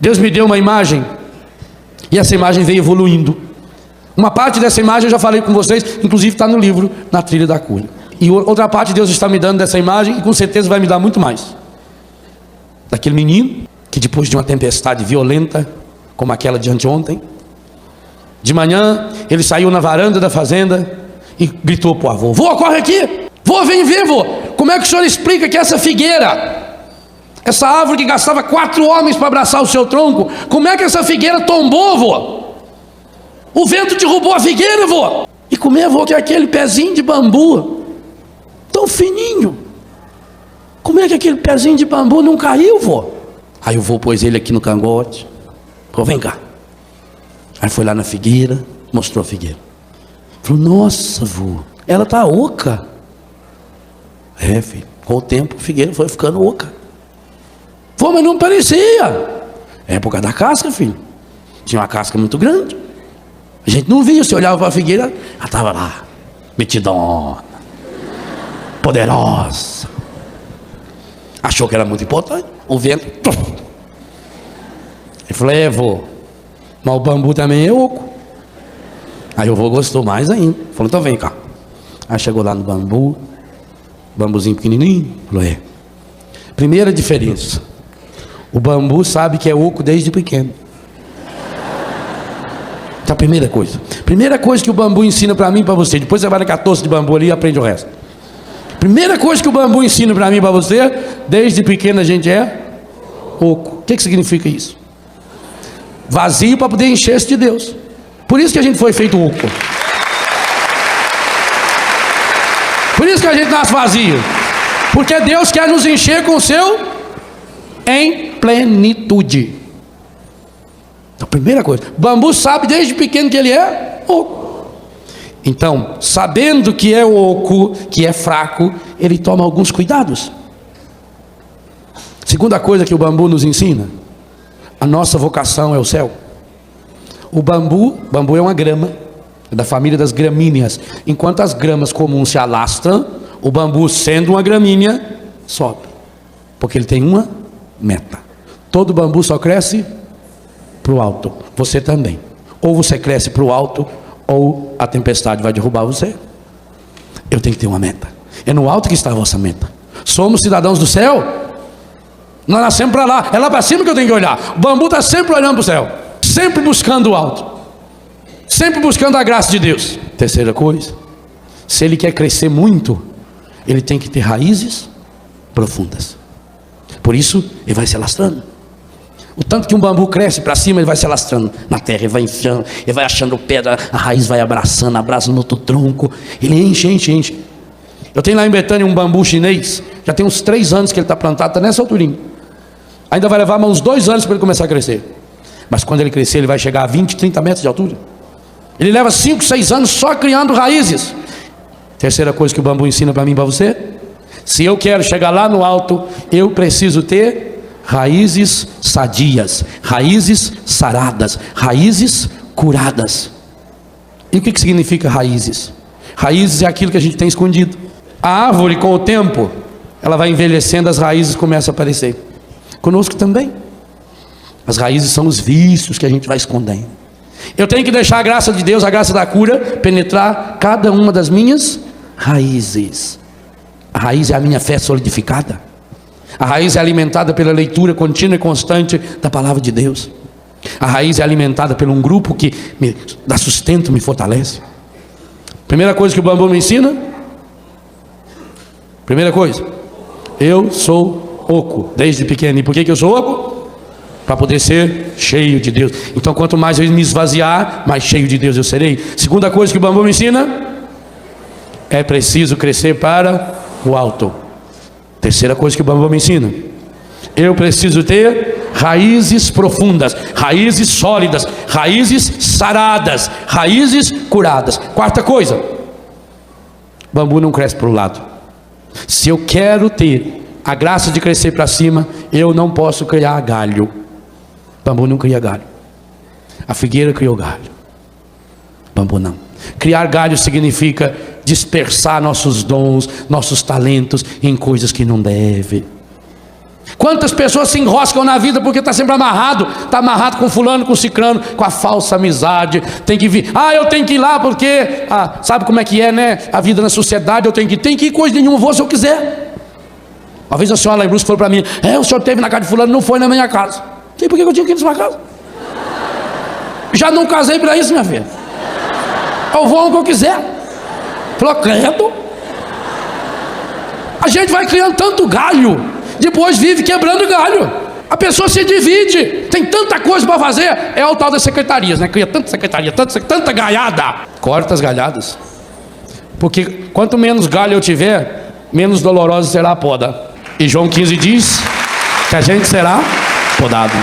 Deus me deu uma imagem, e essa imagem veio evoluindo. Uma parte dessa imagem eu já falei com vocês, inclusive está no livro, Na Trilha da Cura. E outra parte Deus está me dando dessa imagem, e com certeza vai me dar muito mais. Daquele menino, que depois de uma tempestade violenta, como aquela de anteontem, de manhã, ele saiu na varanda da fazenda e gritou para o avô: vô, corre aqui! Vô, vem ver, vô! Como é que o senhor explica que essa figueira, essa árvore que gastava 4 homens para abraçar o seu tronco, como é que essa figueira tombou, vô? O vento derrubou a figueira, vô! E como é, vô, que aquele pezinho de bambu, tão fininho, como é que aquele pezinho de bambu não caiu, vô? Aí o vô pôs ele aqui no cangote. Falou: vem cá. Aí foi lá na figueira, mostrou a figueira. Falou: nossa, vô, ela tá oca. É, filho, com o tempo a figueira foi ficando oca. Vô, mas não parecia. É por causa da casca, filho. Tinha uma casca muito grande. A gente não via, você olhava para a figueira, ela estava lá, metidona, poderosa. Achou que era muito importante. O vento. Ele falou: é, vô, mas o bambu também é oco. Aí o vô gostou mais ainda. Falou: então vem cá. Aí chegou lá no bambu, bambuzinho pequenininho. Falou: é. Primeira diferença: o bambu sabe que é oco desde pequeno. Então, primeira coisa que o bambu ensina para mim e para você. Depois você vai na 14 de bambu ali e aprende o resto. Primeira coisa que o bambu ensina para mim e para você: desde pequeno a gente é oco. O que significa isso? Vazio para poder encher-se de Deus. Por isso que a gente foi feito oco. Por isso que a gente nasce vazio. Porque Deus quer nos encher com o seu em plenitude. Então, primeira coisa, bambu sabe desde pequeno que ele é oco. Então, sabendo que é oco, que é fraco, ele toma alguns cuidados. Segunda coisa que o bambu nos ensina: a nossa vocação é o céu. O bambu é uma grama, é da família das gramíneas. Enquanto as gramas comuns se alastram, o bambu, sendo uma gramínea, sobe. Porque ele tem uma meta. Todo bambu só cresce para o alto. Você também. Ou você cresce para o alto, ou a tempestade vai derrubar você. Eu tenho que ter uma meta. É no alto que está a vossa meta. Somos cidadãos do céu. Nós nascemos para lá. É lá para cima que eu tenho que olhar. O bambu está sempre olhando para o céu, sempre buscando o alto, sempre buscando a graça de Deus. Terceira coisa: se ele quer crescer muito, ele tem que ter raízes profundas. Por isso ele vai se alastrando. O tanto que um bambu cresce para cima, ele vai se alastrando na terra, ele vai enfiando, ele vai achando pedra, a raiz vai abraçando, abraça no outro tronco, ele enche. Eu tenho lá em Betânia um bambu chinês, já tem uns 3 anos que ele está plantado, está nessa alturinha. Ainda vai levar uns 2 anos para ele começar a crescer. Mas quando ele crescer, ele vai chegar a 20, 30 metros de altura. Ele leva 5, 6 anos só criando raízes. Terceira coisa que o bambu ensina para mim e para você: se eu quero chegar lá no alto, eu preciso ter raízes sadias, raízes saradas, raízes curadas. E o que significa raízes? Raízes é aquilo que a gente tem escondido. A árvore, com o tempo, ela vai envelhecendo, as raízes começam a aparecer. Conosco também. As raízes são os vícios que a gente vai escondendo. Eu tenho que deixar a graça de Deus, a graça da cura, penetrar cada uma das minhas raízes. A raiz é a minha fé solidificada. A raiz é alimentada pela leitura contínua e constante da palavra de Deus. A raiz é alimentada por um grupo que me dá sustento, me fortalece. Primeira coisa que o bambu me ensina: primeira coisa, eu sou oco desde pequeno. E por que eu sou oco? Para poder ser cheio de Deus. Então, quanto mais eu me esvaziar, mais cheio de Deus eu serei. Segunda coisa que o bambu me ensina: é preciso crescer para o alto. Terceira coisa que o bambu me ensina: eu preciso ter raízes profundas, raízes sólidas, raízes saradas, raízes curadas. Quarta coisa: bambu não cresce para o lado. Se eu quero ter a graça de crescer para cima, eu não posso criar galho. Bambu não cria galho. A figueira criou galho, bambu não. Criar galho significa dispersar nossos dons, nossos talentos em coisas que não deve. Quantas pessoas se enroscam na vida porque está sempre amarrado, está amarrado com fulano, com ciclano, com a falsa amizade, tem que vir, eu tenho que ir lá porque, sabe como é que é, né, a vida na sociedade, eu tenho que ir, coisa nenhuma, vou se eu quiser. Uma vez a senhora lá em Brusque falou para mim, o senhor esteve na casa de fulano, não foi na minha casa. Sei por que eu tinha que ir na sua casa? Já não casei para isso, minha filha. Eu vou onde eu quiser. Falou, credo. A gente vai criando tanto galho, depois vive quebrando galho. A pessoa se divide, tem tanta coisa para fazer. É o tal das secretarias, né? Cria tanta secretaria, tanta galhada. Corta as galhadas, porque quanto menos galho eu tiver, menos dolorosa será a poda. E João 15 diz que a gente será podado.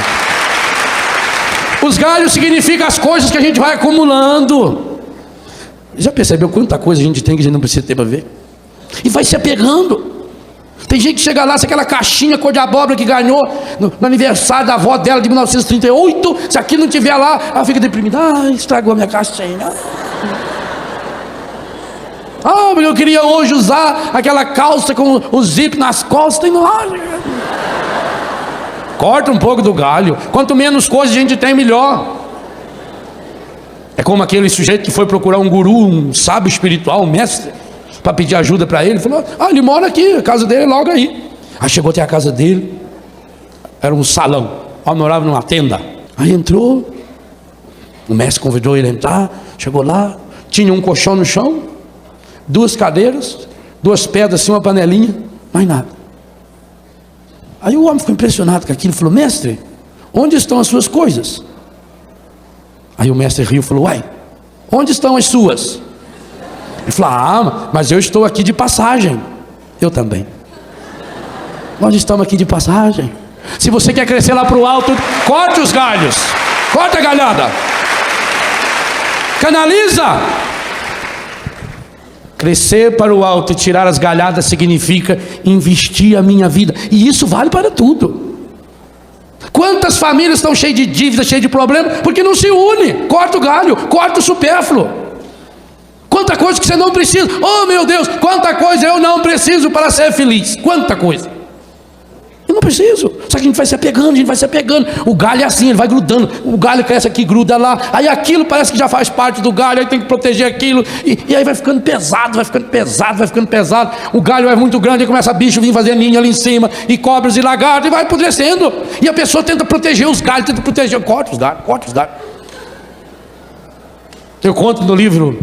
Os galhos significam as coisas que a gente vai acumulando. Já percebeu quanta coisa a gente tem que a gente não precisa ter para ver? E vai se apegando. Tem gente que chega lá, se aquela caixinha cor de abóbora que ganhou no aniversário da avó dela de 1938, se aquilo não tiver lá, ela fica deprimida. Estragou a minha caixinha. Porque eu queria hoje usar aquela calça com o zip nas costas e não. Corta um pouco do galho. Quanto menos coisa a gente tem, melhor. É como aquele sujeito que foi procurar um guru, um sábio espiritual, um mestre, para pedir ajuda para ele. Falou, ele mora aqui, a casa dele é logo aí. Aí chegou até a casa dele, era um salão, ele morava numa tenda. Aí entrou, o mestre convidou ele a entrar, chegou lá, tinha um colchão no chão, 2 cadeiras, 2 pedras assim, uma panelinha, mais nada. Aí o homem ficou impressionado com aquilo, falou, mestre, onde estão as suas coisas? Aí o mestre riu e falou, onde estão as suas? Ele falou, mas eu estou aqui de passagem. Eu também. Nós estamos aqui de passagem. Se você quer crescer lá para o alto, corte os galhos, corta a galhada, canaliza. Crescer para o alto e tirar as galhadas significa investir a minha vida. E isso vale para tudo. Quantas famílias estão cheias de dívidas, cheias de problemas, porque não se une. Corta o galho, corta o supérfluo. Quanta coisa que você não precisa. Oh meu Deus, quanta coisa eu não preciso para ser feliz. Quanta coisa. Eu não preciso. Só que a gente vai se apegando, O galho é assim, ele vai grudando. O galho cresce aqui, gruda lá. Aí aquilo parece que já faz parte do galho. Aí tem que proteger aquilo. E aí vai ficando pesado, vai ficando pesado. O galho é muito grande, aí começa bicho vir fazer ninho ali em cima. E cobras e lagartos, e vai apodrecendo. E a pessoa tenta proteger os galhos, corta os galhos. Eu conto no livro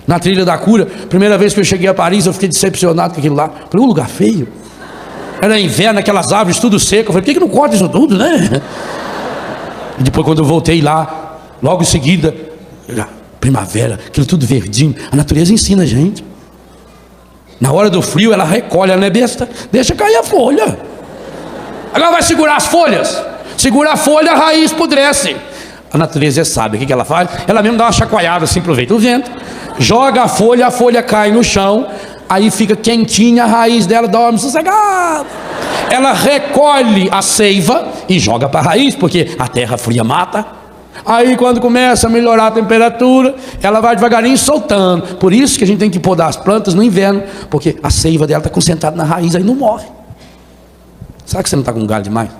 Na Trilha da Cura. Primeira vez que eu cheguei a Paris, eu fiquei decepcionado com aquilo lá. Falei, um lugar feio. Era inverno, aquelas árvores tudo seco. Eu falei, por que não corta isso tudo, né? E depois quando eu voltei lá, logo em seguida, primavera, aquilo tudo verdinho. A natureza ensina a gente. Na hora do frio ela recolhe, ela não é besta, deixa cair a folha. Agora vai segurar as folhas. Segura a folha, a raiz apodrece. A natureza é sábia, o que ela faz? Ela mesmo dá uma chacoalhada assim, aproveita o vento, joga a folha cai no chão. Aí fica quentinha, a raiz dela dorme sossegada. Ela recolhe a seiva e joga para a raiz, porque a terra fria mata. Aí quando começa a melhorar a temperatura, ela vai devagarinho soltando. Por isso que a gente tem que podar as plantas no inverno, porque a seiva dela está concentrada na raiz, aí não morre. Será que você não está com galho demais?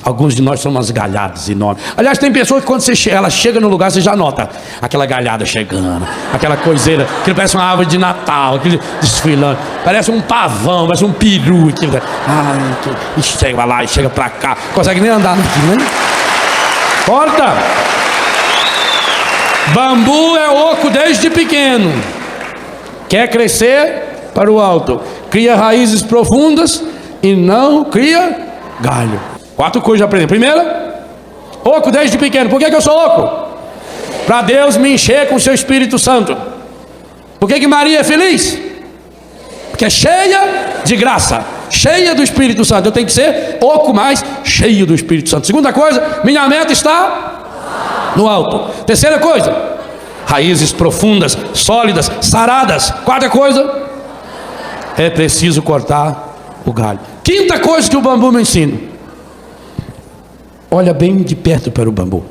Alguns de nós somos umas galhadas enormes. Aliás, tem pessoas que quando ela chega no lugar, você já nota aquela galhada chegando, aquela coiseira, que parece uma árvore de Natal, aquele desfilando, parece um pavão, parece um peru. E chega lá, e chega pra cá, consegue nem andar naquilo, né? Corta! Bambu é oco desde pequeno. Quer crescer para o alto, cria raízes profundas e não cria galho. 4 coisas já aprendi. Primeira, oco desde pequeno. Por que eu sou oco? Para Deus me encher com o seu Espírito Santo. Por que Maria é feliz? Porque é cheia de graça, cheia do Espírito Santo. Eu tenho que ser oco, mais cheio do Espírito Santo. Segunda coisa, minha meta está no alto. Terceira coisa, raízes profundas, sólidas, saradas. Quarta coisa, é preciso cortar o galho. Quinta coisa que o bambu me ensina: olha bem de perto para o bambu.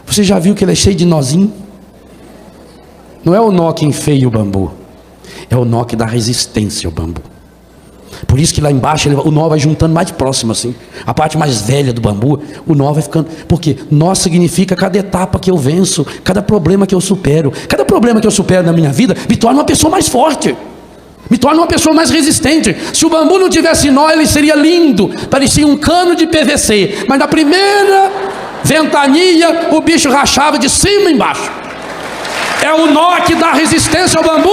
Você já viu que ele é cheio de nozinho? Não é o nó que enfeia o bambu, é o nó que dá resistência ao bambu. Por isso que lá embaixo o nó vai juntando mais próximo assim. A parte mais velha do bambu, o nó vai ficando. Porque nó significa cada etapa que eu venço, cada problema que eu supero. Cada problema que eu supero na minha vida me torna uma pessoa mais forte, me torna uma pessoa mais resistente. Se o bambu não tivesse nó, ele seria lindo, parecia um cano de PVC. Mas na primeira ventania, o bicho rachava de cima e embaixo. É o nó que dá resistência ao bambu.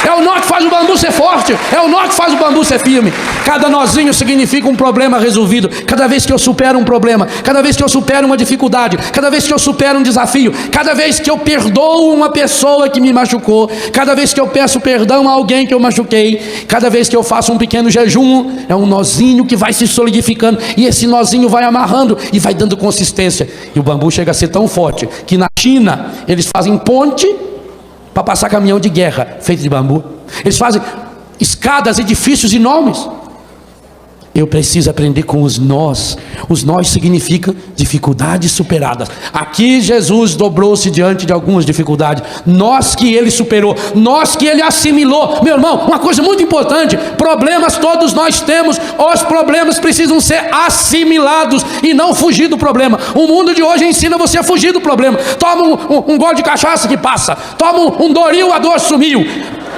É o nó que faz o bambu ser forte. É o nó que faz o bambu ser firme. Cada nozinho significa um problema resolvido. Cada vez que eu supero um problema, cada vez que eu supero uma dificuldade, cada vez que eu supero um desafio, cada vez que eu perdoo uma pessoa que me machucou, cada vez que eu peço perdão a alguém que eu machuquei, cada vez que eu faço um pequeno jejum, é um nozinho que vai se solidificando, e esse nozinho vai amarrando e vai dando consistência. E o bambu chega a ser tão forte que na China eles fazem ponte para passar caminhão de guerra feito de bambu. Eles fazem escadas, edifícios enormes. Eu preciso aprender com os nós. Os nós significam dificuldades superadas. Aqui Jesus dobrou-se diante de algumas dificuldades. Nós que ele superou, nós que ele assimilou. Meu irmão, uma coisa muito importante: problemas todos nós temos. Os problemas precisam ser assimilados e não fugir do problema. O mundo de hoje ensina você a fugir do problema. Toma um gole de cachaça que passa. Toma um Doril, a dor sumiu.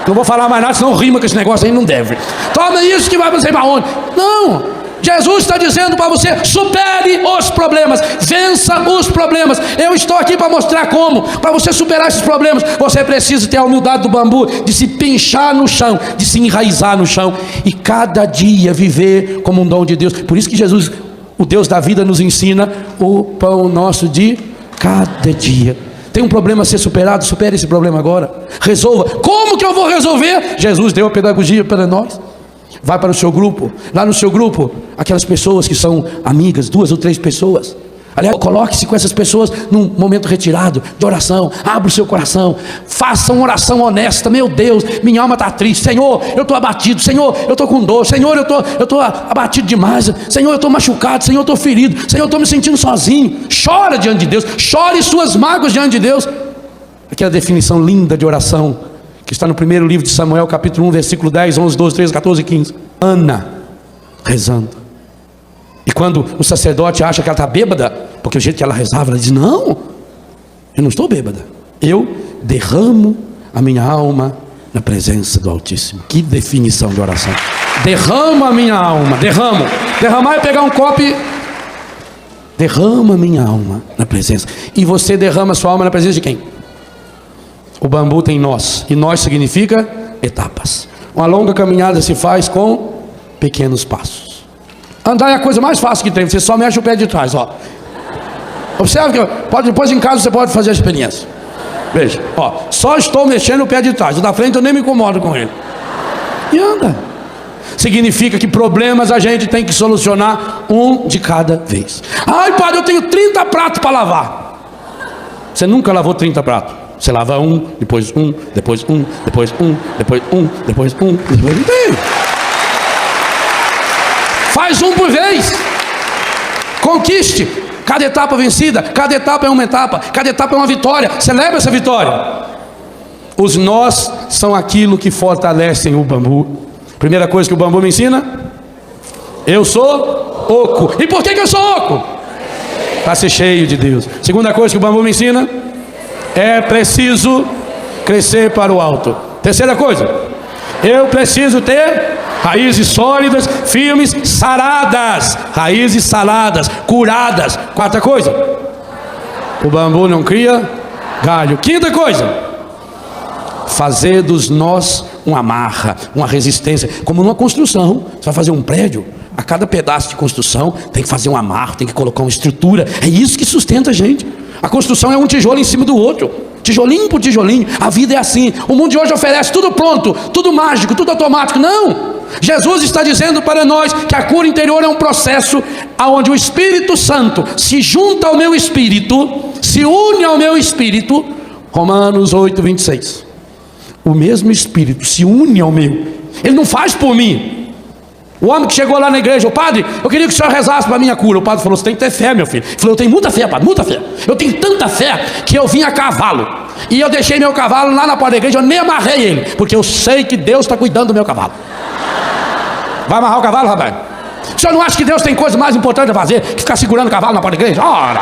Não vou falar mais nada, senão rima com esse negócio aí, não deve. Toma isso que vai você para onde? Não, Jesus está dizendo para você: supere os problemas, vença os problemas. Eu estou aqui para mostrar como. Para você superar esses problemas, você precisa ter a humildade do bambu, de se pinchar no chão, de se enraizar no chão, e cada dia viver como um dom de Deus. Por isso que Jesus, o Deus da vida, nos ensina o pão nosso de cada dia. Tem um problema a ser superado, supere esse problema agora. Resolva. Como que eu vou resolver? Jesus deu a pedagogia para nós. Vai para o seu grupo. Lá no seu grupo, aquelas pessoas que são amigas, 2 ou 3 pessoas. Aliás, coloque-se com essas pessoas num momento retirado de oração. Abra o seu coração. Faça uma oração honesta. Meu Deus, minha alma está triste. Senhor, eu estou abatido. Senhor, eu estou com dor. Senhor, eu estou abatido demais. Senhor, eu estou machucado. Senhor, eu estou ferido. Senhor, eu estou me sentindo sozinho. Chora diante de Deus. Chore suas mágoas diante de Deus. Aquela definição linda de oração que está no primeiro livro de Samuel, capítulo 1, versículo 10, 11, 12, 13, 14 e 15. Ana rezando. E quando o sacerdote acha que ela está bêbada, porque o jeito que ela rezava, ela diz: não, eu não estou bêbada, eu derramo a minha alma na presença do Altíssimo. Que definição de oração! Derramo a minha alma, derramo. Derramar é pegar um copo e derrama a minha alma na presença. E você derrama a sua alma na presença de quem? O bambu tem nós, e nós significa etapas. Uma longa caminhada se faz com pequenos passos. Andar é a coisa mais fácil que tem. Você só mexe o pé de trás, ó. Observe que depois em casa você pode fazer a experiência. Veja, ó, só estou mexendo o pé de trás. O da frente eu nem me incomodo com ele. E anda. Significa que problemas a gente tem que solucionar um de cada vez. Ai, padre, eu tenho 30 pratos para lavar. Você nunca lavou 30 pratos. Você lava um, depois um, depois um, depois um, depois um, depois um, depois um. Faz um por vez. Conquiste. Cada etapa vencida, cada etapa é uma etapa, cada etapa é uma vitória. Celebra essa vitória. Os nós são aquilo que fortalecem o bambu. Primeira coisa que o bambu me ensina: eu sou oco. E por que eu sou oco? Para ser cheio de Deus. Segunda coisa que o bambu me ensina: é preciso crescer para o alto. Terceira coisa: eu preciso ter raízes sólidas, firmes, saradas. Raízes saradas, curadas. Quarta coisa: o bambu não cria galho. Quinta coisa: fazer dos nós uma amarra, uma resistência. Como numa construção, você vai fazer um prédio, a cada pedaço de construção tem que fazer um amarro, tem que colocar uma estrutura. É isso que sustenta a gente. A construção é um tijolo em cima do outro, tijolinho por tijolinho. A vida é assim. O mundo de hoje oferece tudo pronto, tudo mágico, tudo automático. Não! Jesus está dizendo para nós que a cura interior é um processo onde o Espírito Santo se junta ao meu espírito, se une ao meu espírito. Romanos 8, 26. O mesmo Espírito se une ao meu. Ele não faz por mim. O homem que chegou lá na igreja: o padre, eu queria que o senhor rezasse para a minha cura. O padre falou: você tem que ter fé, meu filho. Ele falou: eu tenho muita fé, padre, muita fé. Eu tenho tanta fé que eu vim a cavalo. E eu deixei meu cavalo lá na porta da igreja, eu nem amarrei ele, porque eu sei que Deus está cuidando do meu cavalo. Vai amarrar o cavalo, rapaz? O senhor não acha que Deus tem coisa mais importante a fazer que ficar segurando o cavalo na porta da igreja? Ora!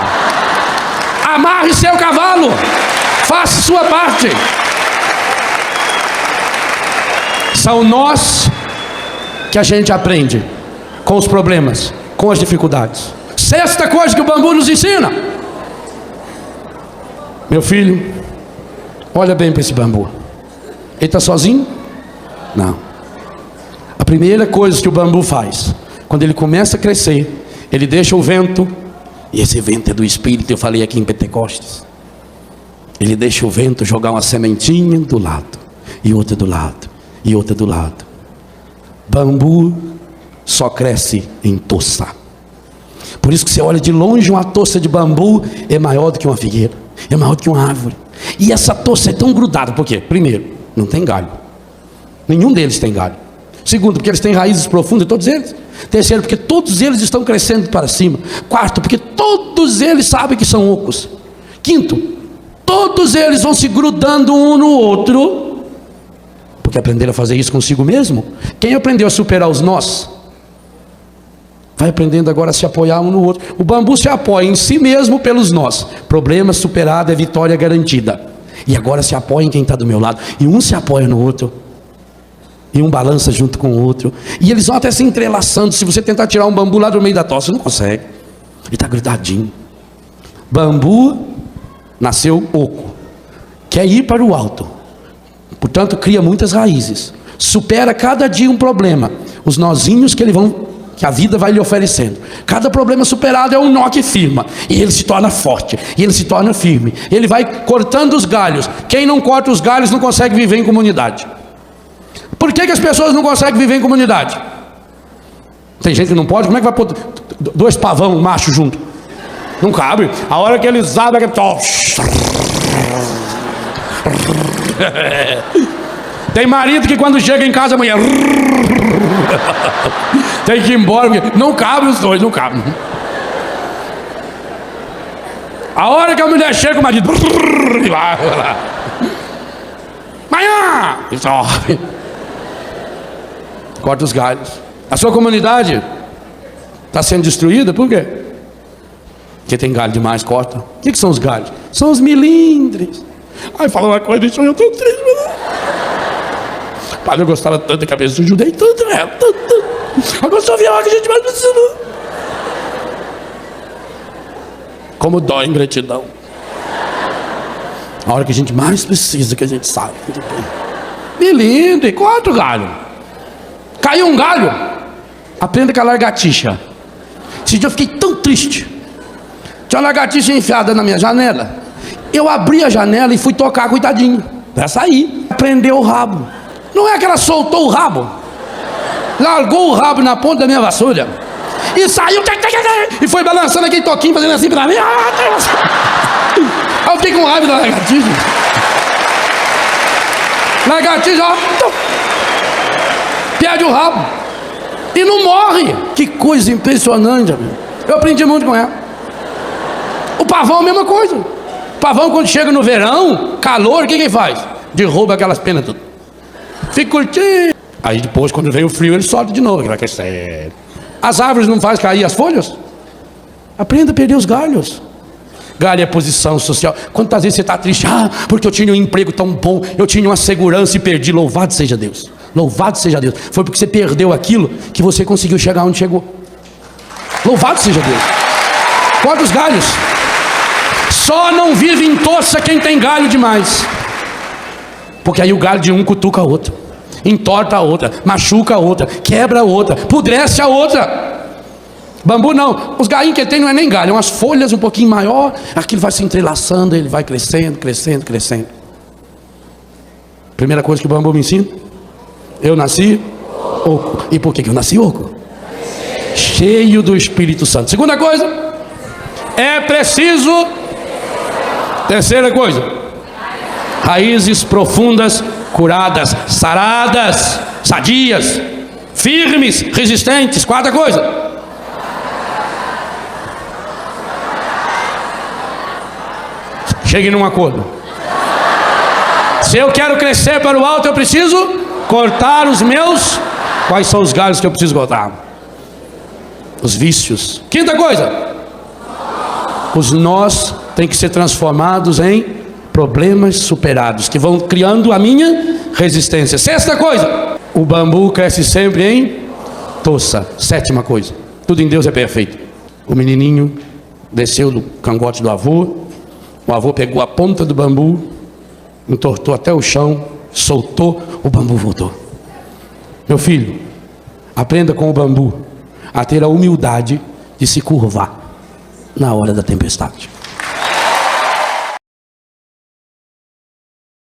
Amarre seu cavalo! Faça sua parte! São nós que a gente aprende com os problemas, com as dificuldades. Sexta coisa que o bambu nos ensina. Meu filho, olha bem para esse bambu. Ele está sozinho? Não. A primeira coisa que o bambu faz, quando ele começa a crescer, ele deixa o vento, e esse vento é do Espírito, eu falei aqui em Pentecostes. Ele deixa o vento jogar uma sementinha do lado, e outra do lado, e outra do lado. Bambu só cresce em toça. Por isso que você olha de longe, uma toça de bambu é maior do que uma figueira, é maior do que uma árvore. E essa toça é tão grudada, por quê? Primeiro, não tem galho. Nenhum deles tem galho. Segundo, porque eles têm raízes profundas, todos eles. Terceiro, porque todos eles estão crescendo para cima. Quarto, porque todos eles sabem que são ocos. Quinto, todos eles vão se grudando um no outro, porque aprenderam a fazer isso consigo mesmo. Quem aprendeu a superar os nós, vai aprendendo agora a se apoiar um no outro. O bambu se apoia em si mesmo pelos nós. Problema superado é vitória garantida. E agora se apoia em quem está do meu lado. E um se apoia no outro, e um balança junto com o outro, e eles vão até se entrelaçando. Se você tentar tirar um bambu lá do meio da toça, você não consegue. Ele está grudadinho. Bambu nasceu oco, quer ir para o alto, portanto cria muitas raízes, supera cada dia um problema, os nozinhos que a vida vai lhe oferecendo. Cada problema superado é um nó que firma, e ele se torna forte, e ele se torna firme. Ele vai cortando os galhos. Quem não corta os galhos não consegue viver em comunidade. Por que as pessoas não conseguem viver em comunidade? Tem gente que não pode. Como é que vai pôr dois pavão macho junto? Não cabe. A hora que eles abrem aquele top. Tem marido que quando chega em casa amanhã tem que ir embora, porque não cabe os dois, não cabe. A hora que a mulher chega, o marido manhã e sobe. Corta os galhos. A sua comunidade está sendo destruída, por quê? Porque tem galho demais, corta. O que são os galhos? São os milindres. Ai, fala uma coisa, deixa eu tô triste. Padre, eu gostava tanto da cabeça, eu ajudei tanto, né? Tanto. Agora só vi a hora que a gente vai precisando. Como dói em gratidão. A hora que a gente mais precisa, que a gente sabe. Milindre, corta o galho. Caiu um galho, aprenda com a lagartixa. Esse dia eu fiquei tão triste. Tinha uma lagartixa enfiada na minha janela. Eu abri a janela e fui tocar, coitadinho, pra sair. Prendeu o rabo. Não é que ela soltou o rabo, largou o rabo na ponta da minha vassoura e saiu, e foi balançando aquele toquinho, fazendo assim pra mim. Aí eu fiquei com raiva da lagartixa. Lagartixa, ó, perde o rabo e não morre. Que coisa impressionante, amigo. Eu aprendi muito com ela. O pavão é a mesma coisa. O pavão, quando chega no verão, calor, o que ele faz? Derruba aquelas penas tudo, fica curtindo. Aí depois, quando vem o frio, ele solta de novo. As árvores não fazem cair as folhas? Aprenda a perder os galhos. Galho é posição social. Quantas vezes você está triste? Ah, porque eu tinha um emprego tão bom, eu tinha uma segurança e perdi. Louvado seja Deus. Louvado seja Deus. Foi porque você perdeu aquilo que você conseguiu chegar onde chegou. Louvado seja Deus. Corta os galhos. Só não vive em toça quem tem galho demais, porque aí o galho de um cutuca a outro, entorta a outra, machuca a outra, quebra a outra, pudrece a outra. Bambu não. Os galhinhos que ele tem não é nem galho, é umas folhas um pouquinho maior. Aquilo vai se entrelaçando, ele vai crescendo, crescendo, crescendo. Primeira coisa que o bambu me ensina: eu nasci oco. E por que eu nasci oco? Cheio do Espírito Santo. Segunda coisa, é preciso. Terceira coisa, raízes profundas, curadas, saradas, sadias, firmes, resistentes. Quarta coisa, chegue num acordo. Se eu quero crescer para o alto, eu preciso cortar os meus Quais são os galhos que eu preciso cortar? Os vícios. Quinta coisa, os nós têm que ser transformados em problemas superados, que vão criando a minha resistência. Sexta coisa, o bambu cresce sempre em toça. Sétima coisa, tudo em Deus é perfeito. O menininho desceu do cangote do avô, o avô pegou a ponta do bambu, entortou até o chão, soltou, o bambu voltou. Meu filho, aprenda com o bambu a ter a humildade de se curvar na hora da tempestade.